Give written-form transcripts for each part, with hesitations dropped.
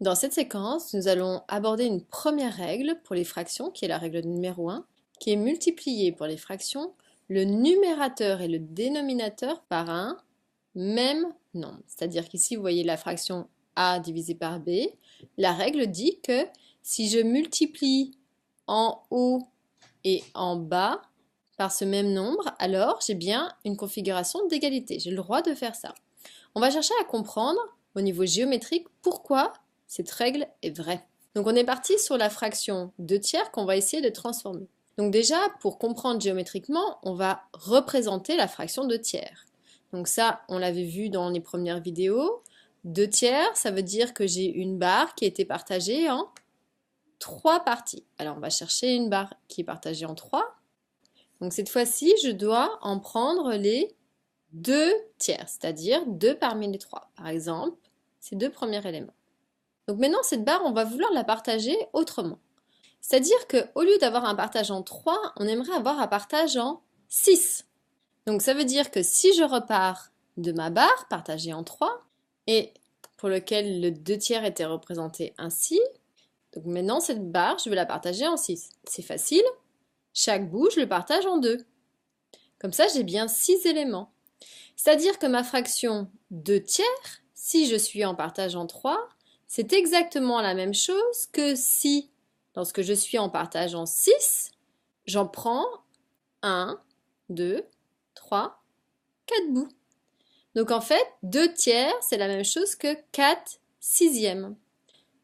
Dans cette séquence, nous allons aborder une première règle pour les fractions, qui est la règle numéro 1, qui est multiplier pour les fractions le numérateur et le dénominateur par un même nombre. C'est-à-dire qu'ici, vous voyez la fraction a divisé par b. La règle dit que si je multiplie en haut et en bas par ce même nombre, alors j'ai bien une configuration d'égalité. J'ai le droit de faire ça. On va chercher à comprendre au niveau géométrique pourquoi cette règle est vraie. Donc on est parti sur la fraction 2 tiers qu'on va essayer de transformer. Donc déjà, pour comprendre géométriquement, on va représenter la fraction 2 tiers. Donc ça, on l'avait vu dans les premières vidéos. 2 tiers, ça veut dire que j'ai une barre qui a été partagée en 3 parties. Alors on va chercher une barre qui est partagée en 3. Donc cette fois-ci, je dois en prendre les 2 tiers, c'est-à-dire 2 parmi les 3. Par exemple, ces deux premiers éléments. Donc maintenant, cette barre, on va vouloir la partager autrement. C'est-à-dire qu'au lieu d'avoir un partage en 3, on aimerait avoir un partage en 6. Donc ça veut dire que si je repars de ma barre partagée en 3, et pour lequel le 2 tiers était représenté ainsi, donc maintenant cette barre, je vais la partager en 6. C'est facile, chaque bout, je le partage en 2. Comme ça, j'ai bien 6 éléments. C'est-à-dire que ma fraction 2 tiers, si je suis en partage en 3, c'est exactement la même chose que si, lorsque je suis en partage en 6, j'en prends 1, 2, 3, 4 bouts. Donc en fait, 2 tiers, c'est la même chose que 4 sixièmes.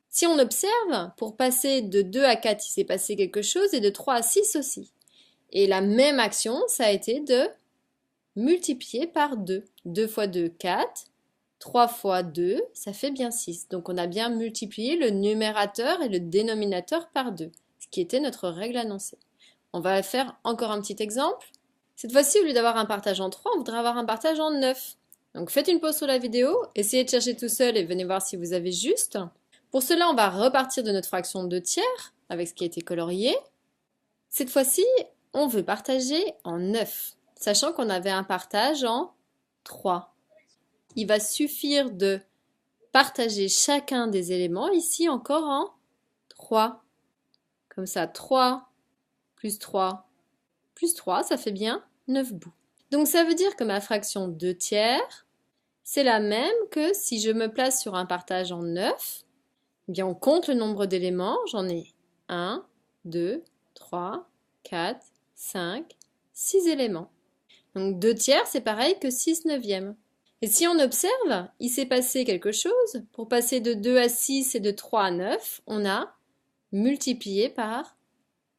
Si on observe, pour passer de 2 à 4, il s'est passé quelque chose, et de 3 à 6 aussi. Et la même action, ça a été de multiplier par 2. 2 fois 2, 4. 3 fois 2, ça fait bien 6. Donc on a bien multiplié le numérateur et le dénominateur par 2, ce qui était notre règle annoncée. On va faire encore un petit exemple. Cette fois-ci, au lieu d'avoir un partage en 3, on voudrait avoir un partage en 9. Donc faites une pause sur la vidéo, essayez de chercher tout seul et venez voir si vous avez juste. Pour cela, on va repartir de notre fraction 2 tiers, avec ce qui a été colorié. Cette fois-ci, on veut partager en 9, sachant qu'on avait un partage en 3. Il va suffire de partager chacun des éléments, ici encore en 3. Comme ça, 3 plus 3 plus 3, ça fait bien 9 bouts. Donc ça veut dire que ma fraction 2 tiers, c'est la même que si je me place sur un partage en 9, eh bien on compte le nombre d'éléments, j'en ai 1, 2, 3, 4, 5, 6 éléments. Donc 2 tiers, c'est pareil que 6 neuvièmes. Et si on observe, il s'est passé quelque chose. Pour passer de 2 à 6 et de 3 à 9, on a multiplié par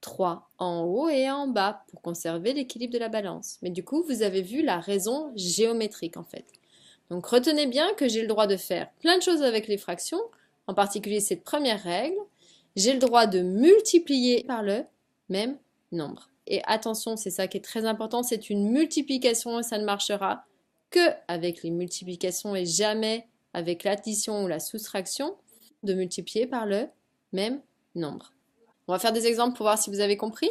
3 en haut et en bas pour conserver l'équilibre de la balance. Mais du coup, vous avez vu la raison géométrique en fait. Donc retenez bien que j'ai le droit de faire plein de choses avec les fractions, en particulier cette première règle. J'ai le droit de multiplier par le même nombre. Et attention, c'est ça qui est très important, c'est une multiplication et ça ne marchera que avec les multiplications et jamais avec l'addition ou la soustraction, de multiplier par le même nombre. On va faire des exemples pour voir si vous avez compris.